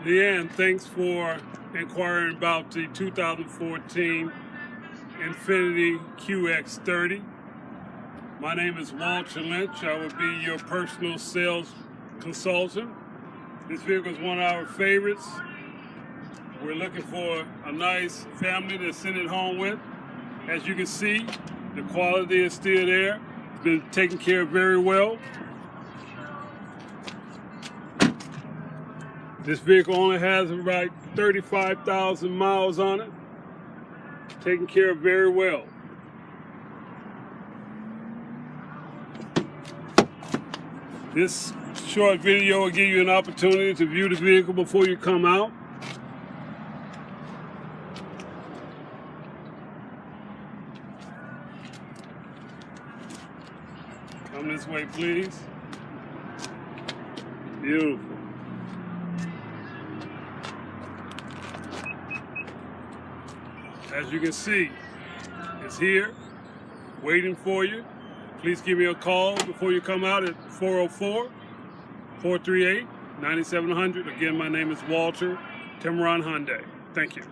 Leigh, thanks for inquiring about the 2014 Infiniti QX30. My name is Walter Lynch. I will be your personal sales consultant. This vehicle is one of our favorites. We're looking for a nice family to send it home with. As you can see, the quality is still there. It's been taken care of very well. This vehicle only has about 35,000 miles on it. Taken care of very well. This short video will give you an opportunity to view the vehicle before you come out. Come this way, please. Beautiful. As you can see, it's here, waiting for you. Please give me a call before you come out at 404-438-9700. Again, my name is Walter, Tameron Hyundai. Thank you.